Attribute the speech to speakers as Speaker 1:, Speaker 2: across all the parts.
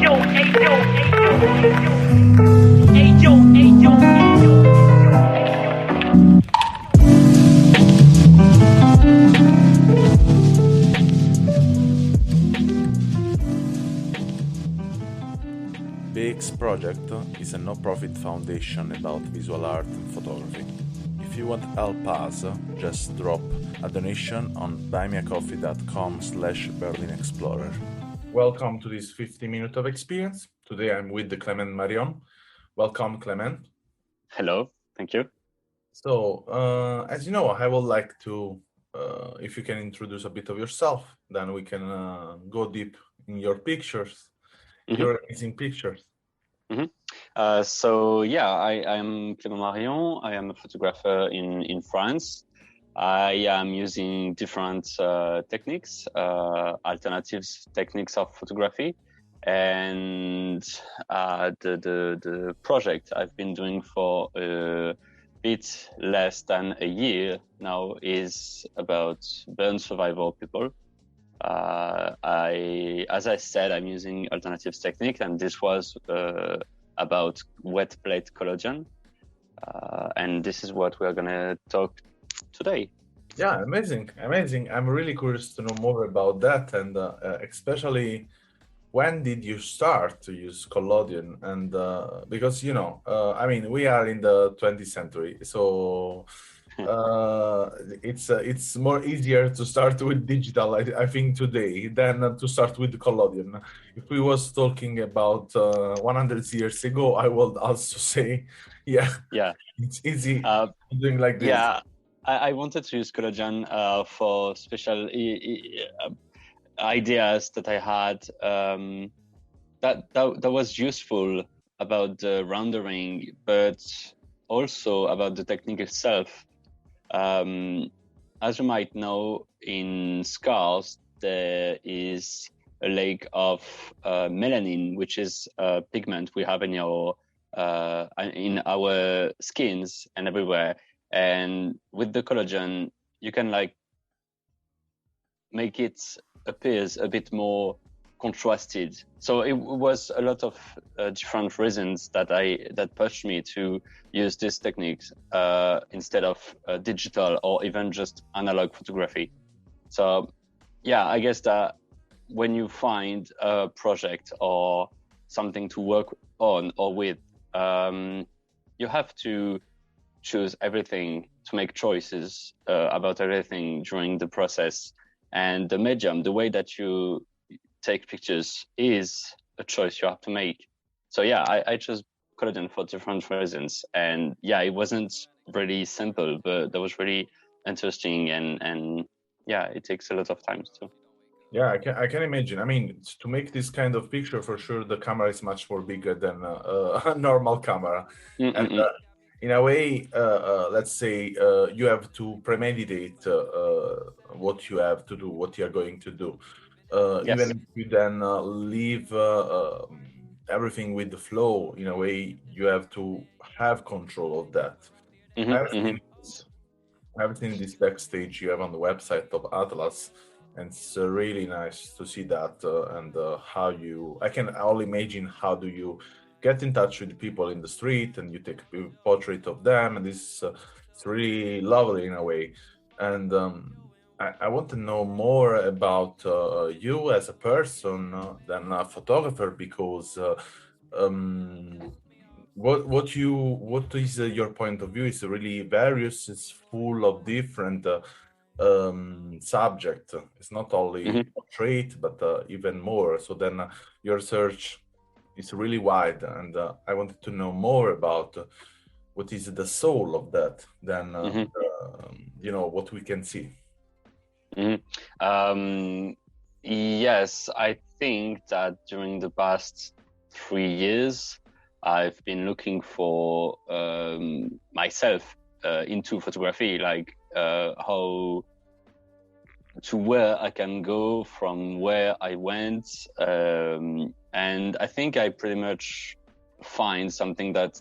Speaker 1: BEEX project is a no-profit foundation about visual art and photography. If you want to help us, just drop a donation on buymeacoffee.com/BerlinExplorer. Welcome to this 50 minutes of experience. Today I'm with the Clement Marion. Welcome, Clement.
Speaker 2: Hello, thank you.
Speaker 1: So, as you know, I would like to, if you can introduce a bit of yourself, then we can go deep in your pictures, your amazing pictures.
Speaker 2: I'm Clement Marion. I am a photographer in France. I am using different techniques, alternatives techniques of photography. And the project I've been doing for a bit less than a year now is about burn survival people. As I said, I'm using alternatives technique, and this was about wet plate collodion. And this is what we're gonna talk today.
Speaker 1: Yeah, amazing. I'm really curious to know more about that, and especially when did you start to use collodion? And because we are in the 20th century, so it's more easier to start with digital, I think, today than to start with collodion. If we was talking about 100 years ago, I would also say, it's easy doing like this.
Speaker 2: Yeah, I wanted to use collodion for special ideas that I had that was useful about the rendering, but also about the technique itself. As you might know, in scars there is a lack of melanin, which is a pigment we have in our skins and everywhere. And with the collodion, you can make it appears a bit more contrasted. So it was a lot of different reasons that pushed me to use these techniques instead of digital or even just analog photography. So I guess that when you find a project or something to work on or with, you have to choose everything, to make choices about everything during the process. And the medium, the way that you take pictures, is a choice you have to make. So I chose collodion for different reasons. And it wasn't really simple, but that was really interesting. And it takes a lot of time too.
Speaker 1: Yeah, I can imagine. I mean, to make this kind of picture, for sure, the camera is much more bigger than a normal camera. And in a way, let's say you have to premeditate what you have to do, what you're going to do. Even if you then leave everything with the flow, in a way, you have to have control of that. I've seen this backstage you have on the website of Atlas, and it's really nice to see that and I can only imagine how do you get in touch with people in the street and you take a portrait of them, and this it's really lovely in a way. And I want to know more about you as a person than a photographer, because what is your point of view is really various. It's full of different subject. It's not only portrait, but even more. So then your search is really wide, and I wanted to know more about what is the soul of that than what we can see.
Speaker 2: Yes, I think that during the past 3 years, I've been looking for myself into photography, how to where I can go from where I went. And I think I pretty much find something that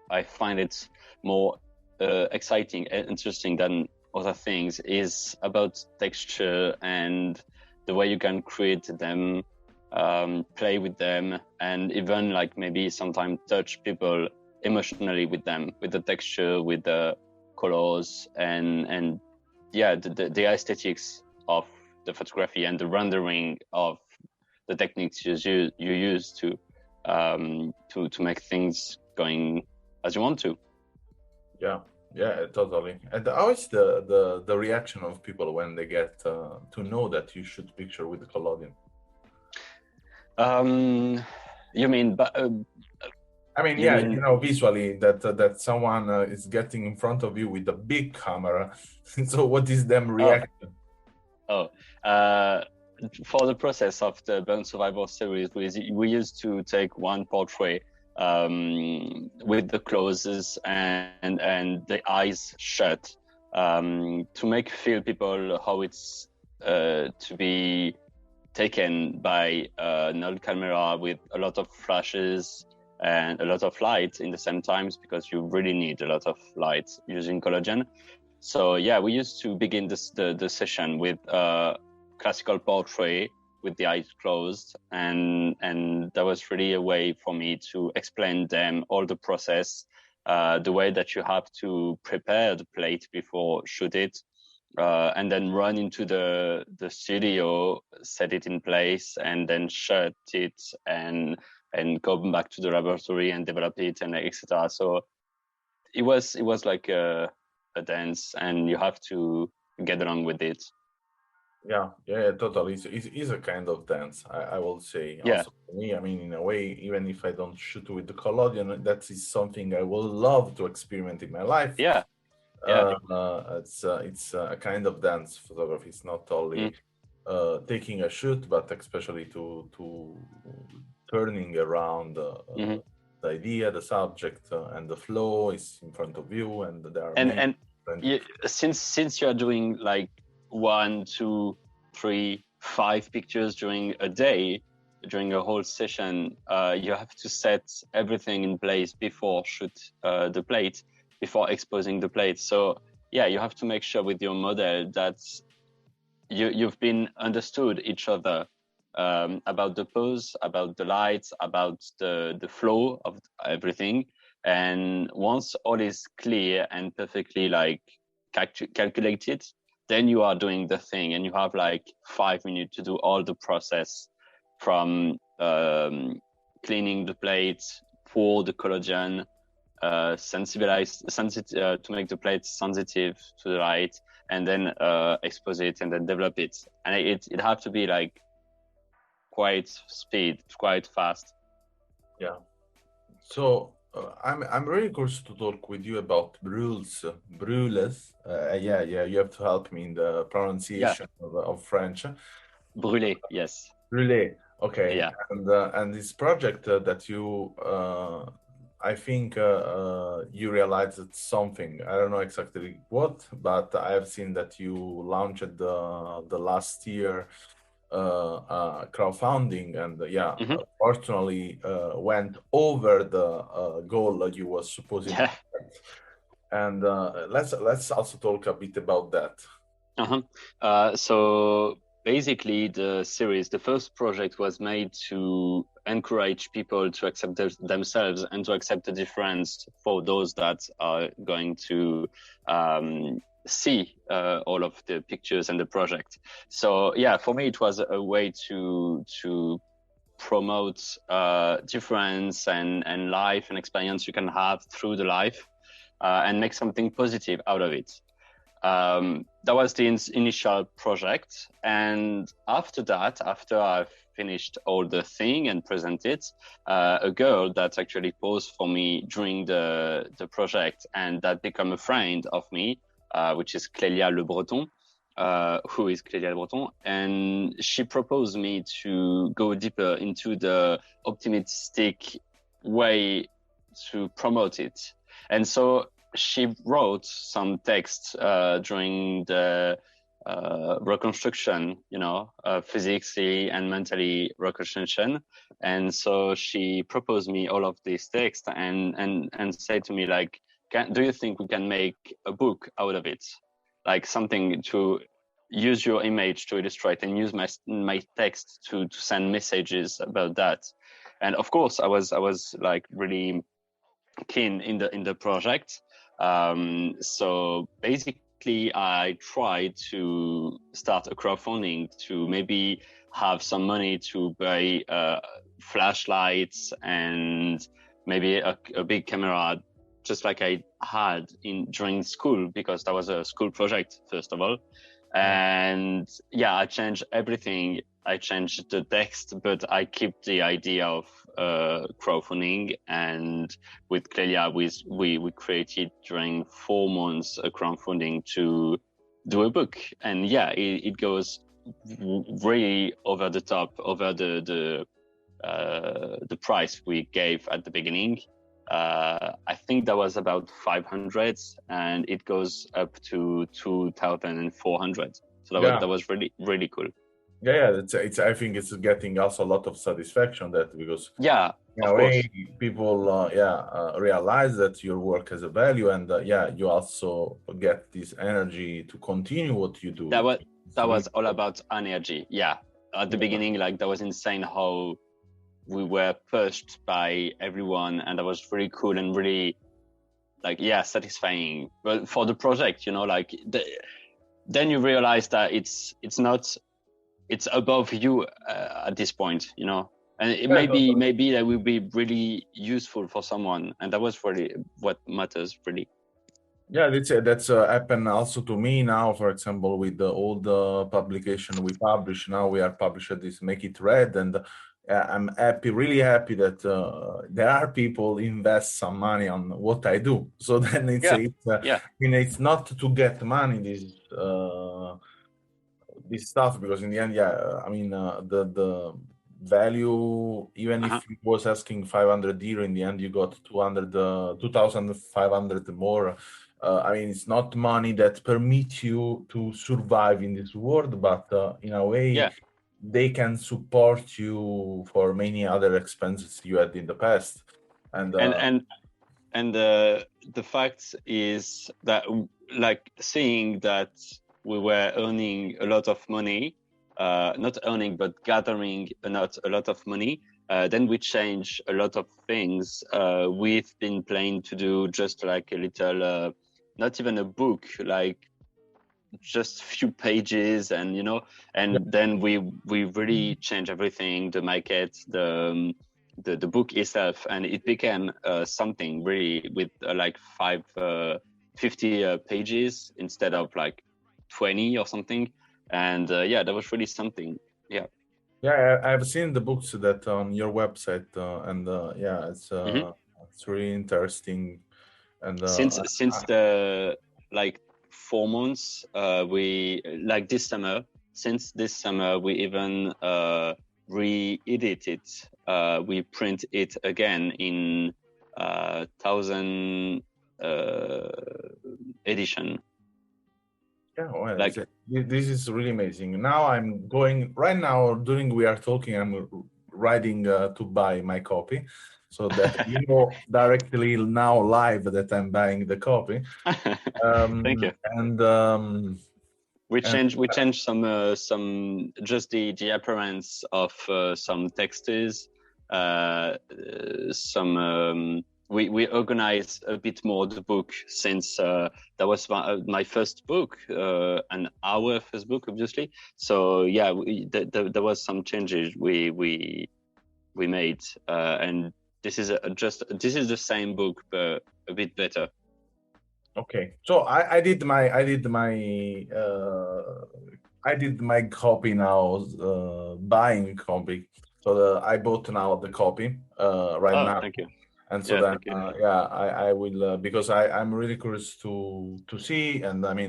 Speaker 2: I find it more exciting and interesting than other things, is about texture and the way you can create them play with them, and even like maybe sometimes touch people emotionally with them, with the texture, with the colors, and yeah, the aesthetics of the photography and the rendering of the techniques you use to make things going as you want to.
Speaker 1: Yeah, totally. And how is the reaction of people when they get to know that you shoot picture with the collodion?
Speaker 2: You mean, but
Speaker 1: I mean, yeah, you know, visually that someone is getting in front of you with a big camera. So what is them reaction?
Speaker 2: For the process of the Burn Survivor series, we used to take one portrait with the closes and the eyes shut to make feel people how it's to be taken by an old camera with a lot of flashes and a lot of light in the same times, because you really need a lot of light using collagen. So yeah, we used to begin the session with classical portrait with the eyes closed, and that was really a way for me to explain them all the process, the way that you have to prepare the plate before shoot it, and then run into the studio, set it in place, and then shut it and go back to the laboratory and develop it, and etc. So it was like a dance, and you have to get along with it.
Speaker 1: Yeah, totally. It's a kind of dance, I will say.
Speaker 2: Yeah.
Speaker 1: Also for me, I mean, in a way, even if I don't shoot with the collodion, that is something I will love to experiment in my life.
Speaker 2: Yeah.
Speaker 1: It's a kind of dance photography. It's not only taking a shoot, but especially to turning around the idea, the subject, and the flow is in front of you, and there are
Speaker 2: since you are doing like 1, 2, 3, 5 pictures during a day, during a whole session, you have to set everything in place before shoot the plate, before exposing the plate. So yeah, you have to make sure with your model that you've been understood each other, about the pose, about the lights, about the flow of everything. And once all is clear and perfectly like calculated, then you are doing the thing, and you have like 5 minutes to do all the process, from cleaning the plate, pour the collagen, to make the plate sensitive to the light, and then expose it, and then develop it. And it have to be like quite fast.
Speaker 1: Yeah. So I'm really curious to talk with you about brules. Yeah, you have to help me in the pronunciation of French.
Speaker 2: Brûlé, yes.
Speaker 1: Brûlé, okay.
Speaker 2: Yeah.
Speaker 1: And this project that you, I think you realized something. I don't know exactly what, but I have seen that you launched the last year crowdfunding, and fortunately went over the goal that you was supposed to get. And let's also talk a bit about that.
Speaker 2: So basically, the first project was made to encourage people to accept themselves and to accept the difference for those that are going to see all of the pictures and the project. So yeah, for me it was a way to promote difference and life and experience you can have through the life, and make something positive out of it. That was the initial project, and after that, after I've finished all the thing and presented, a girl that actually posed for me during the project, and that became a friend of me, which is Clélia Le Breton, who is Clélia Le Breton, and she proposed me to go deeper into the optimistic way to promote it. And so she wrote some text during the reconstruction, physically and mentally reconstruction. And so she proposed me all of these texts and said to me, like, do you think we can make a book out of it? Like something to use your image to illustrate and use my text to send messages about that. And of course, I was like really keen in the project. So basically, I tried to start a crowdfunding to maybe have some money to buy flashlights and maybe a big camera, just like I had during school, because that was a school project, first of all. And yeah, I changed everything. I changed the text, but I kept the idea of crowdfunding. And with Clelia, we created during 4 months a crowdfunding to do a book. And yeah, it goes really over the top, over the price we gave at the beginning. I think that was about 500, and it goes up to 2,400. So that was really, really cool.
Speaker 1: Yeah, it's. I think it's getting also a lot of satisfaction that, because
Speaker 2: in a way
Speaker 1: people realize that your work has a value, and you also get this energy to continue what you do.
Speaker 2: That was all about energy. Yeah, at the beginning, like, that was insane how we were pushed by everyone, and that was really cool and really, like, satisfying. But for the project, like, then you realize that it's above you at this point, and it maybe that will be really useful for someone, and that was really what matters, really.
Speaker 1: Yeah, that's happened also to me now. For example, with the old publication we publish, now we are published this Make It Red, and I'm really happy that there are people invest some money on what I do. So then it's not to get money, this stuff, because in the end, the value, even if it was asking 500 euro, in the end you got 2,500 more. It's not money that permits you to survive in this world, but in a way, they can support you for many other expenses you had in the past. And
Speaker 2: the fact is that, like, seeing that we were earning a lot of money, not earning, but gathering a lot of money, then we changed a lot of things. We've been planning to do just like a little, not even a book, like just few pages, and then we really changed everything, the maquette, the book itself, and it became something really with like 50 pages instead of like 20 or something. And that was really something.
Speaker 1: I've seen the books that on your website, and it's really interesting. And
Speaker 2: since the like 4 months, we, like, this summer we even re-edit it. We print it again in 1000 edition.
Speaker 1: This is really amazing. Now I'm going right now, during we are talking, I'm writing to buy my copy, so that directly now live that I'm buying the copy.
Speaker 2: Thank you.
Speaker 1: And
Speaker 2: we changed some just the appearance of some texts, we organized a bit more the book, since that was my first book, and our first book, obviously. So there was some changes we made, and this is the same book but a bit better.
Speaker 1: Okay, so I did my copy now, buying copy. So I bought now the copy right now.
Speaker 2: Thank you.
Speaker 1: And so I will, because I'm really curious to see, and I'm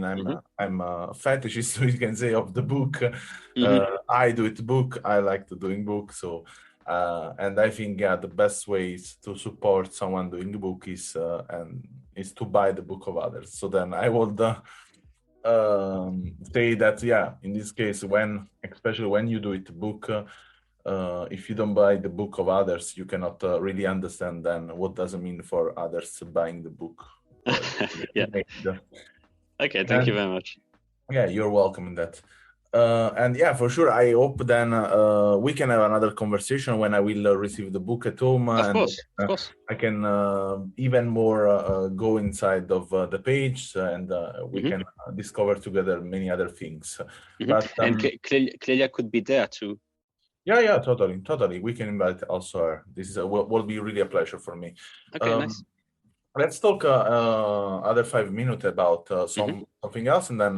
Speaker 1: a fetishist, we can say, of the book. I do it book. I like to doing book. So and I think the best ways to support someone doing the book is to buy the book of others. So then I would say that in this case, especially when you do it book. If you don't buy the book of others, you cannot really understand then what does it mean for others buying the book.
Speaker 2: Okay, thank you very much.
Speaker 1: Yeah, you're welcome in that. And yeah, for sure. I hope then we can have another conversation when I will receive the book at home, and
Speaker 2: Of course.
Speaker 1: I can even more go inside of the page, and we
Speaker 2: Hmm.
Speaker 1: can discover together many other things.
Speaker 2: Hmm.
Speaker 1: But
Speaker 2: And Clelia could be there too.
Speaker 1: yeah, yeah, totally, totally. We can invite also her. This is will be really a pleasure for me.
Speaker 2: Okay, nice.
Speaker 1: Um, let's talk other 5 minutes about
Speaker 2: Hmm.
Speaker 1: something else, and then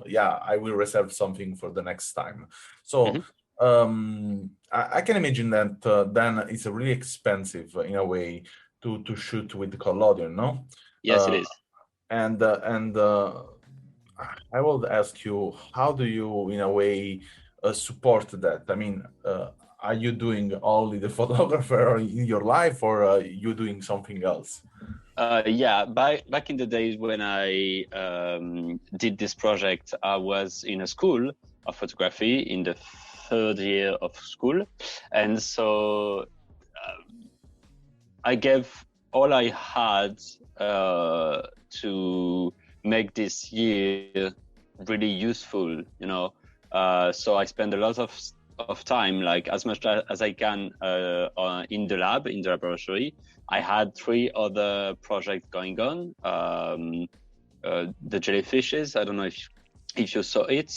Speaker 1: yeah, I will reserve something for the next time. So
Speaker 2: Hmm.
Speaker 1: I can imagine that then it's a really expensive in a way to shoot with the collodion, no?
Speaker 2: Yes, it
Speaker 1: Uh,
Speaker 2: is.
Speaker 1: and I will ask you, how do you, in a way, support that? I mean, are you doing only the photographer in your life, or you doing something else?
Speaker 2: Yeah, back in the days when I did this project, I was in a school of photography in the third year of school, and so I gave all I had to make this year really useful, you know. So I spend a lot of time, like as much as I can, in the lab, in the laboratory. I had 3 other projects going on. The jellyfishes. I don't know if you saw it.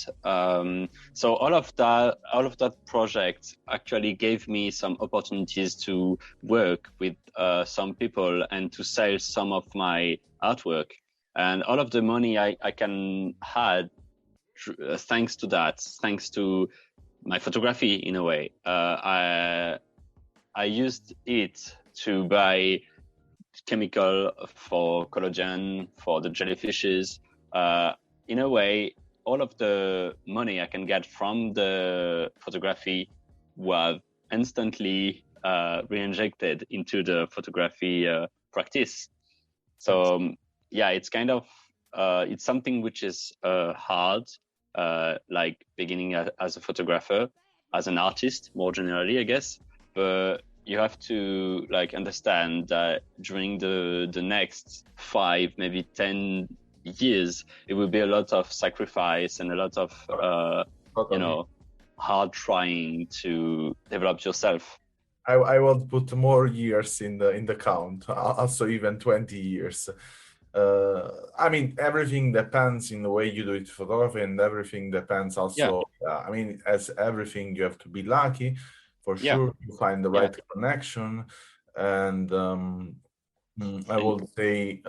Speaker 2: So all of that project actually gave me some opportunities to work with some people and to sell some of my artwork. And all of the money I can had thanks to that, thanks to my photography in a way. I used it to buy chemical for collagen for the jellyfishes. In a way, all of the money I can get from the photography was instantly re-injected into the photography practice. So yeah, it's kind of it's something which is hard, like beginning as a photographer, as an artist more generally, I guess. But you have to like understand that during the next 5, maybe 10 years, it will be a lot of sacrifice and a lot of
Speaker 1: Totally.
Speaker 2: hard trying to develop yourself.
Speaker 1: I will put more years in the count, also even 20 years. I mean, everything depends in the way you do it photography, and everything depends
Speaker 2: Yeah,
Speaker 1: also. I mean, as everything, you have to be lucky for
Speaker 2: yeah,
Speaker 1: sure. You find the
Speaker 2: yeah.
Speaker 1: right connection, and I
Speaker 2: And
Speaker 1: will say,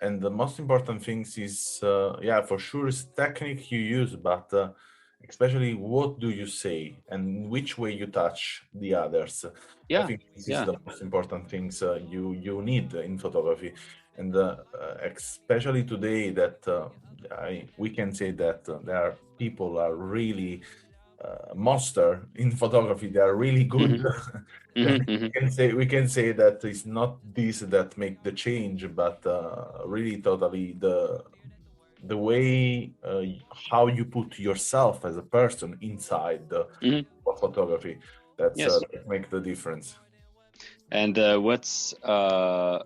Speaker 1: and the most important things is, yeah, for sure, is technique you use, but especially what do you say and which way you touch the others. I
Speaker 2: yeah,
Speaker 1: think this is
Speaker 2: yeah.
Speaker 1: the most important things you need in photography, and especially today that we can say that there are people are really monster in photography. They are really good.
Speaker 2: Hmm. Hmm. Hmm.
Speaker 1: We can say that it's not this that make the change, but really totally the way how you put yourself as a person inside the
Speaker 2: Hmm.
Speaker 1: photography. That's
Speaker 2: Yes.
Speaker 1: that make the difference.
Speaker 2: And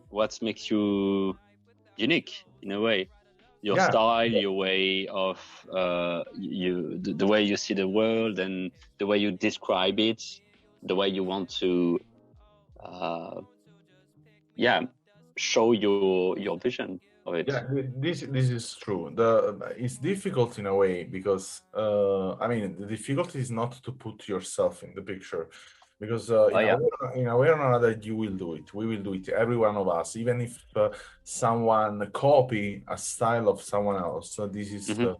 Speaker 2: what makes you unique in a way? Your
Speaker 1: Yeah,
Speaker 2: style, your way of the way you see the world, and the way you describe it, the way you want to, uh, yeah, show your vision of it.
Speaker 1: yeah, this is true. It's difficult in a way because I mean the difficulty is not to put yourself in the picture, because
Speaker 2: Oh yeah.
Speaker 1: in a way or another you will do it. We will do it. Every one of us, even if someone copy a style of someone else. So this is
Speaker 2: Hmm.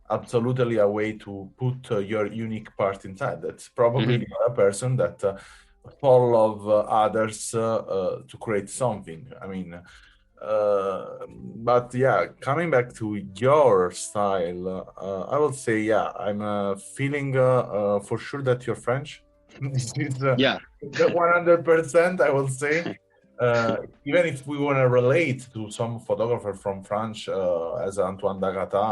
Speaker 1: absolutely a way to put your unique part inside. That's
Speaker 2: Hmm.
Speaker 1: probably a person that follow others to create something. I mean. But yeah, coming back to your style, I would say, yeah, I'm feeling for sure that you're French. This is
Speaker 2: Yeah.
Speaker 1: the 100%, I will say. Even if we want to relate to some photographer from France, as Antoine Dagata,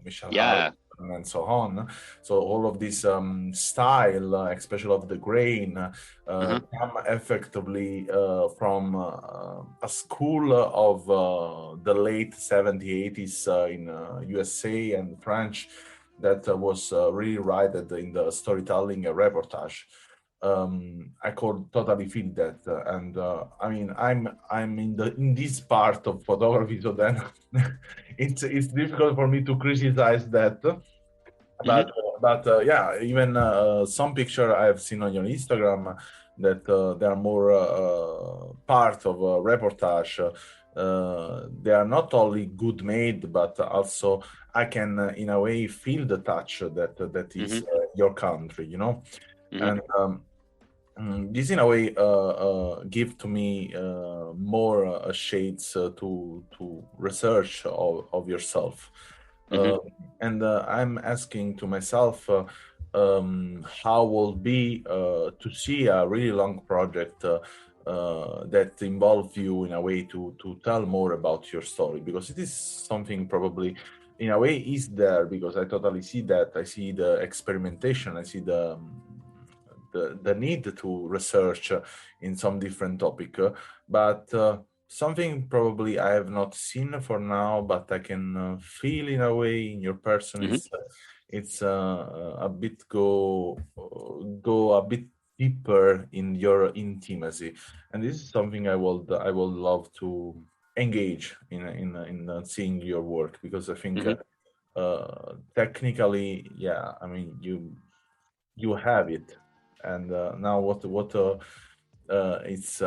Speaker 1: Michel Hall,
Speaker 2: Yeah.
Speaker 1: and so on. So all of this style, especially of the grain, come effectively from a school of the late 70s, 80s in USA and French that was really rated in the storytelling reportage. I could totally feel that, and I mean, I'm in this part of photography, so then it's difficult for me to criticize that. But yeah, even some picture I have seen on your Instagram that they are more part of a reportage. They are not only good made, but also I can, in a way, feel the touch that is your country, you know. And this, in a way, give to me more shades to research of yourself. And I'm asking to myself how will be to see a really long project that involves you in a way to tell more about your story, because it is something probably in a way is there, because I totally see that. I see the experimentation, I see the need to research in some different topic, but something probably I have not seen for now, but I can feel in a way in your person. It's a bit go a bit deeper in your intimacy, and this is something I will love to engage in seeing your work, because I think technically, yeah, I mean you have it, and now what it's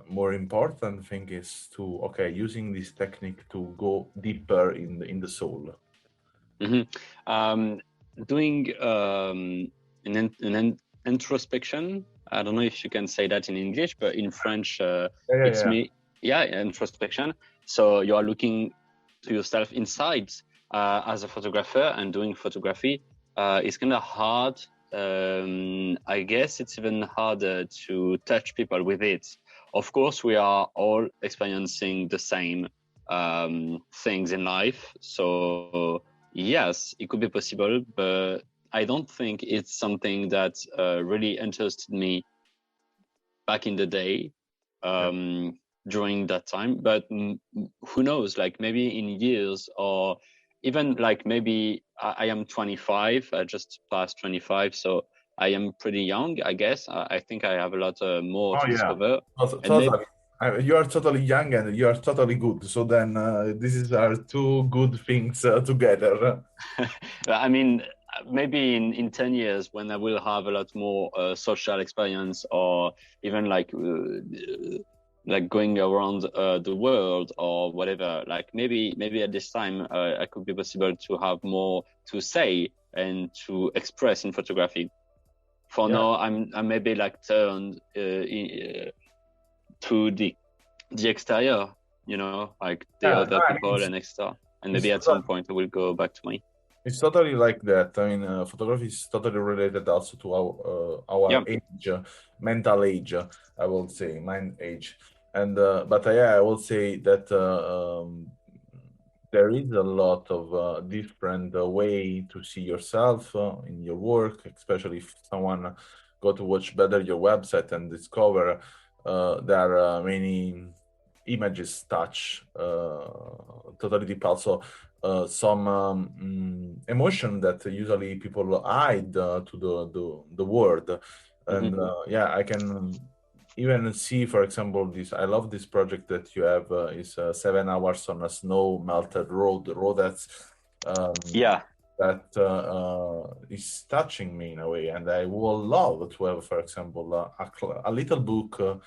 Speaker 1: more important thing is to using this technique to go deeper in the soul.
Speaker 2: Doing an introspection. I don't know if you can say that in English, but in French, introspection. So you are looking to yourself inside as a photographer, and doing photography is kind of hard. I guess it's even harder to touch people with it. Of course, we are all experiencing the same things in life. So yes, it could be possible, but I don't think it's something that really interested me back in the day during that time. But who knows, like maybe in years, or even like maybe I am 25, I just passed 25, so I am pretty young, I guess. I think I have a lot more to discover.
Speaker 1: Totally. You are totally young and you are totally good. So then these are two good things together.
Speaker 2: I mean, maybe in 10 years, when I will have a lot more social experience, or even like going around the world or whatever, like maybe at this time I could be possible to have more to say and to express in photography. For now, I'm maybe like turned to the exterior, you know, like the other people and extra, and maybe at some point I will go back to me.
Speaker 1: It's totally like that. I mean, photography is totally related also to our age, mental age, I will say, mind age. And but I will say that there is a lot of different way to see yourself in your work, especially if someone go to watch better your website and discover there are many images touch totally deep. Also some emotion that usually people hide to the world. And I can even see, for example, this. I love this project that you have. Is 7 hours on a snow melted road. That's that is touching me in a way, and I would love to have, for example, a little book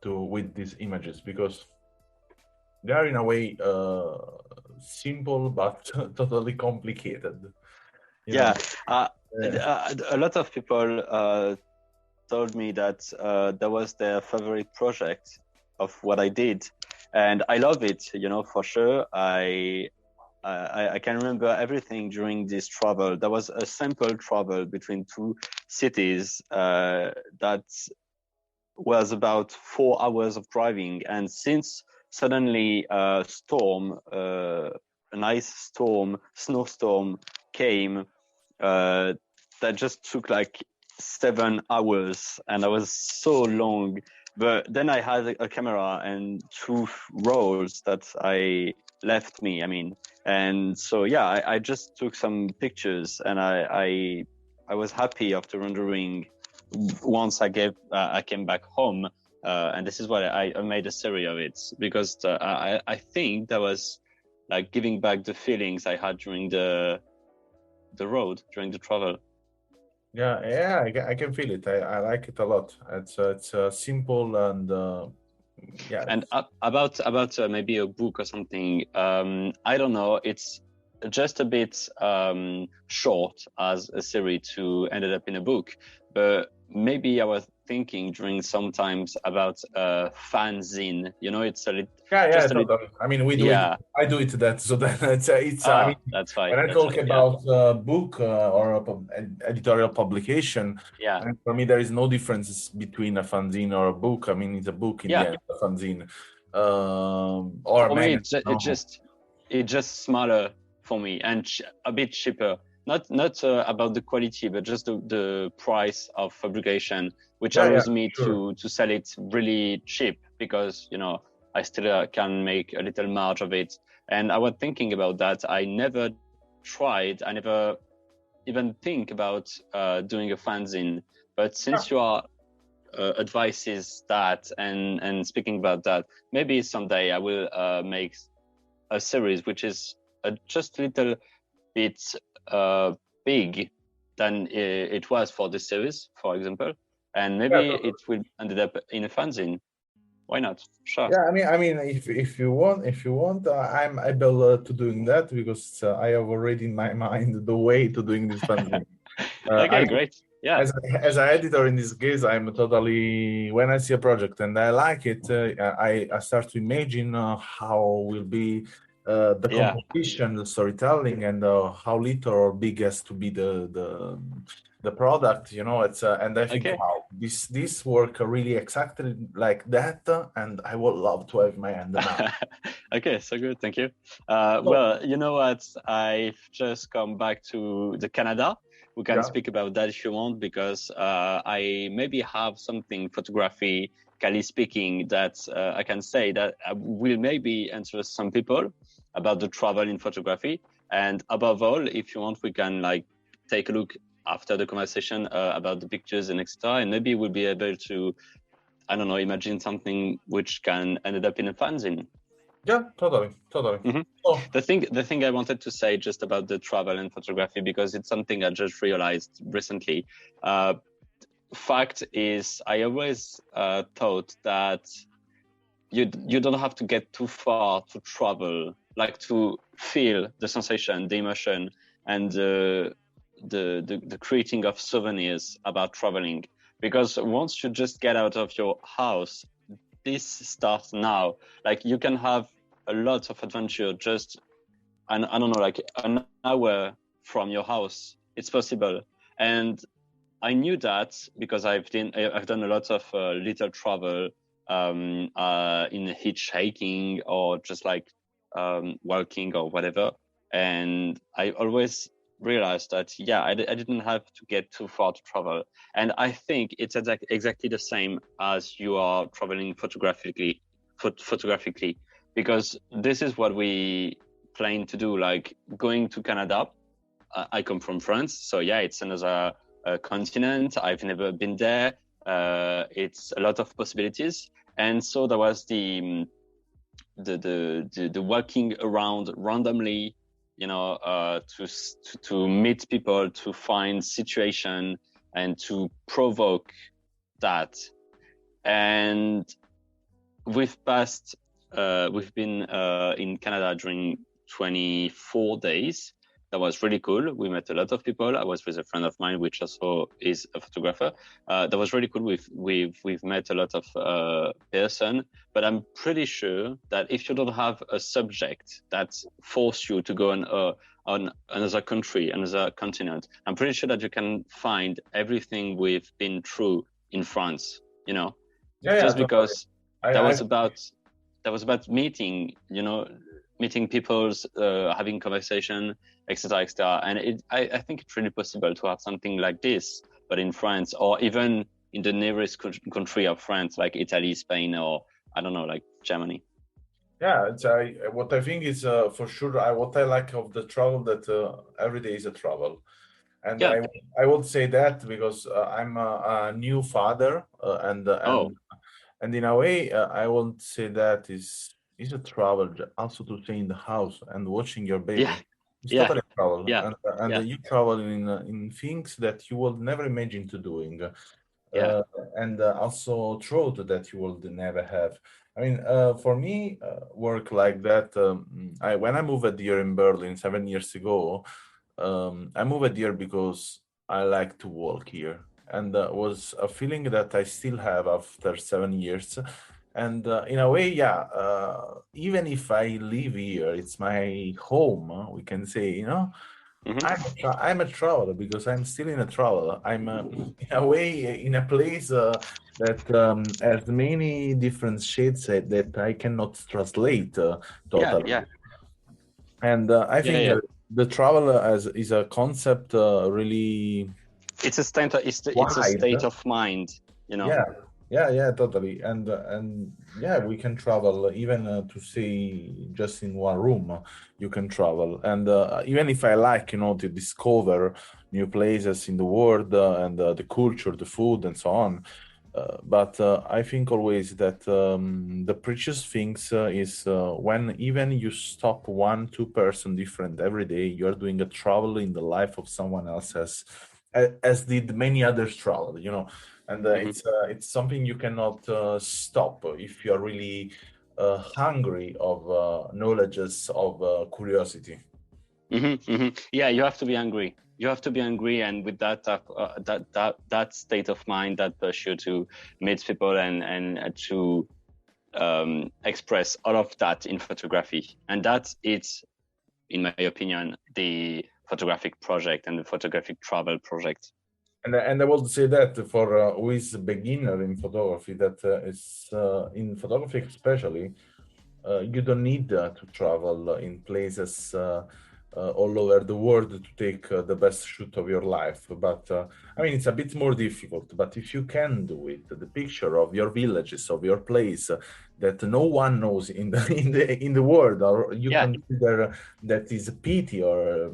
Speaker 1: with these images, because they are in a way simple but totally complicated.
Speaker 2: A lot of people told me that that was their favorite project of what I did, and I love it, you know, for sure. I can remember everything during this travel. There was a simple travel between two cities that was about 4 hours of driving, and since suddenly a storm, an ice storm, snowstorm came that just took like 7 hours, and I was so long. But then I had a camera and 2 rolls that I left me. I mean, and so yeah, I just took some pictures, and I was happy after rendering. Once I came back home, and this is why I made a series of it, because I think that was like giving back the feelings I had during the road, during the travel.
Speaker 1: Yeah, I can feel it. I like it a lot. It's simple and yeah.
Speaker 2: And about maybe a book or something. I don't know. It's just a bit short as a series to ended up in a book, but maybe I was thinking during sometimes about fanzine. You know, it's a little.
Speaker 1: Yeah, totally. I mean, we do it. I do it that. So that it's. I mean,
Speaker 2: that's fine.
Speaker 1: When I talk about a book or an editorial publication, and for me there is no difference between a fanzine or a book. I mean, it's a book in the end, a fanzine. Or
Speaker 2: for me, it's just smaller for me and a bit cheaper. Not about the quality, but just the price of fabrication, which allows me to sell it really cheap, because I still can make a little marge of it. And I was thinking about that. I never even think about doing a fanzine. But since you are advises that and speaking about that, maybe someday I will make a series which is just a little bit big than it was for this series, for example, and maybe it will end up in a fanzine. Why not? Sure.
Speaker 1: Yeah, I mean, if you want, I'm able to doing that, because I have already in my mind the way to doing this fanzine.
Speaker 2: Okay, great. Yeah.
Speaker 1: As an editor in this case, I'm totally, when I see a project and I like it, I start to imagine how will be the composition, the storytelling, and how little or big has to be the product. It's and I think, wow, this work really exactly like that, and I would love to have my hand now.
Speaker 2: Okay, so good, thank you. Well, you know what? I've just come back to the Canada. We can speak about that if you want, because I maybe have something photographically speaking that I can say that will maybe interest some people about the travel in photography. And above all, if you want, we can like take a look after the conversation about the pictures and etc. And maybe we'll be able to, I don't know, imagine something which can end up in a fanzine.
Speaker 1: Yeah, totally.
Speaker 2: Mm-hmm. Oh. The thing I wanted to say just about the travel and photography, because it's something I just realized recently. Fact is, I always thought that you don't have to get too far to travel, like to feel the sensation, the emotion, and the creating of souvenirs about traveling. Because once you just get out of your house, this starts now. Like you can have a lot of adventure just, I don't know, like an hour from your house. It's possible. And I knew that because I've done a lot of little travel in hitchhiking or just like walking or whatever. And I always realized that, I didn't have to get too far to travel. And I think it's exactly the same as you are traveling photographically, because this is what we plan to do, like going to Canada. I come from France, so it's another continent. I've never been there. It's a lot of possibilities. And so there was the walking around randomly, to meet people, to find situation and to provoke that. And we've been in Canada during 24 days. That was really cool. We met a lot of people. I was with a friend of mine, which also is a photographer. That was really cool. We've met a lot of person, but I'm pretty sure that if you don't have a subject that force you to go on another country, another continent, I'm pretty sure that you can find everything we've been through in France. Because that was about meeting, meeting people, having conversation, etc., etc. And I think it's really possible to have something like this, but in France, or even in the nearest country of France, like Italy, Spain, or I don't know, like Germany.
Speaker 1: Yeah, what I think is for sure. What I like of the travel that every day is a travel, and
Speaker 2: Yeah.
Speaker 1: I would say that because I'm a new father, and in a way I won't say that is a travel also to stay in the house and watching your baby.
Speaker 2: Yeah.
Speaker 1: It's
Speaker 2: Yeah.
Speaker 1: totally a travel,
Speaker 2: Yeah.
Speaker 1: and you travel in things that you would never imagine to doing.
Speaker 2: Yeah.
Speaker 1: And also throat that you will never have. I mean, for me, work like that. When I moved here in Berlin 7 years ago, I moved here because I like to walk here, and was a feeling that I still have after 7 years. And in a way, yeah, even if I live here, it's my home. We can say, I'm a traveler because I'm still in a travel. I'm in a way in a place that has many different shades that I cannot translate
Speaker 2: Yeah.
Speaker 1: totally.
Speaker 2: Yeah.
Speaker 1: And I think the travel is a concept really
Speaker 2: It's a state. It's a
Speaker 1: wide.
Speaker 2: state of mind.
Speaker 1: Yeah, totally. And yeah, we can travel even to stay just in one room. You can travel, and even if I like, to discover new places in the world and the culture, the food, and so on. But I think always that the precious things is when even you stop 1-2 person different every day, you're doing a travel in the life of someone else as did many others travel, and it's something you cannot stop if you're really hungry of knowledges of curiosity.
Speaker 2: Yeah, you have to be hungry. You have to be hungry, and with that state of mind, that push to meet people and to express all of that in photography, and it's, in my opinion, the photographic project and the photographic travel project.
Speaker 1: And I would say that for who is a beginner in photography, that is in photography especially, you don't need to travel in places all over the world to take the best shoot of your life. But I mean, it's a bit more difficult. But if you can do it, the picture of your villages, of your place that no one knows in the in the world, or you consider that is a pity or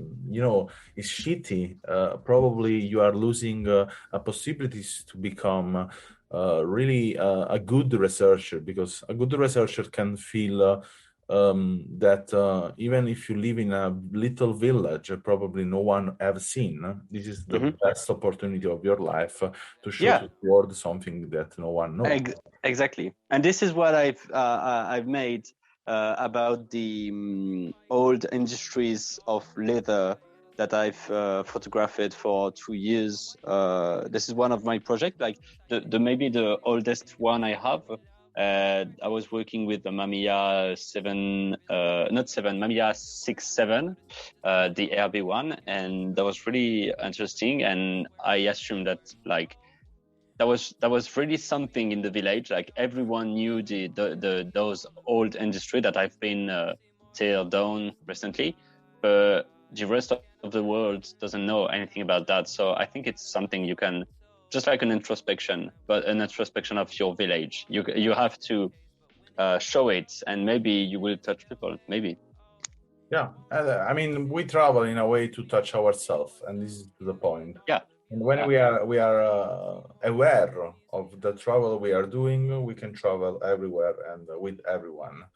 Speaker 1: is shitty, probably you are losing possibilities to become really a good researcher, because a good researcher can feel that even if you live in a little village, probably no one have seen. This is the best opportunity of your life to show to the world something that no one knows.
Speaker 2: Exactly, and this is what I've made about the old industries of leather that I've photographed for 2 years. This is one of my projects, like maybe the oldest one I have. I was working with the Mamiya 6.7, the RB1, and that was really interesting. And I assumed that that was really something in the village. Like everyone knew those old industry that I've been teared down recently, but the rest of the world doesn't know anything about that. So I think it's something you can, just like an introspection, but an introspection of your village. You have to show it, and maybe you will touch people. Maybe.
Speaker 1: Yeah, I mean, we travel in a way to touch ourselves, and this is the point.
Speaker 2: Yeah.
Speaker 1: And when we are aware of the travel we are doing, we can travel everywhere and with everyone.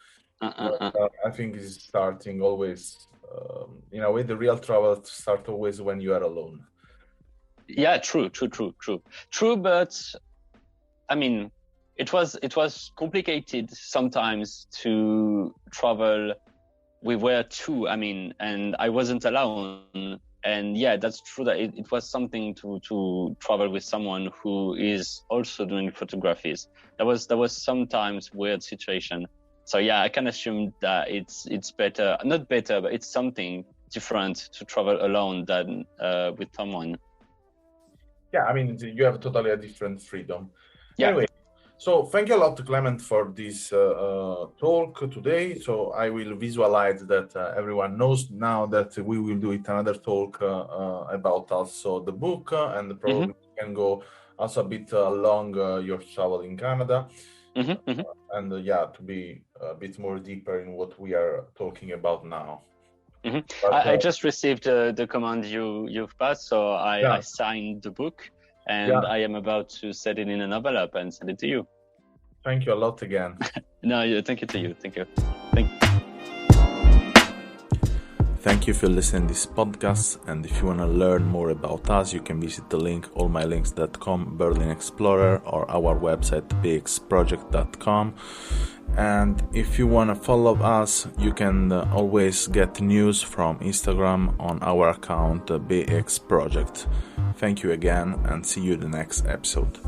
Speaker 1: I think it's starting always, in a way, the real travel starts always when you are alone.
Speaker 2: Yeah, true. But I mean, it was complicated sometimes to travel. We were two, and I wasn't alone. And yeah, that's true that it was something to travel with someone who is also doing photographies. That was sometimes weird situation. So yeah, I can assume that it's better, not better, but it's something different to travel alone than with someone.
Speaker 1: Yeah, I mean, you have totally a different freedom.
Speaker 2: Yeah.
Speaker 1: Anyway, So thank you a lot, Clement, for this talk today. So I will visualize that everyone knows now that we will do it another talk about also the book, and probably can go also a bit along your travel in Canada. And to be a bit more deeper in what we are talking about now.
Speaker 2: But, I just received the command you've passed, so I signed the book, and I am about to set it in an envelope and send it to you.
Speaker 1: Thank you a lot again.
Speaker 2: No, thank you to you. Thank you.
Speaker 1: Thank you for listening to this podcast, and if you want to learn more about us, you can visit the link allmylinks.com, Berlin Explorer, or our website BEEXproject.com. And if you want to follow us, you can always get news from Instagram on our account BEEX Project. Thank you again, and see you in the next episode.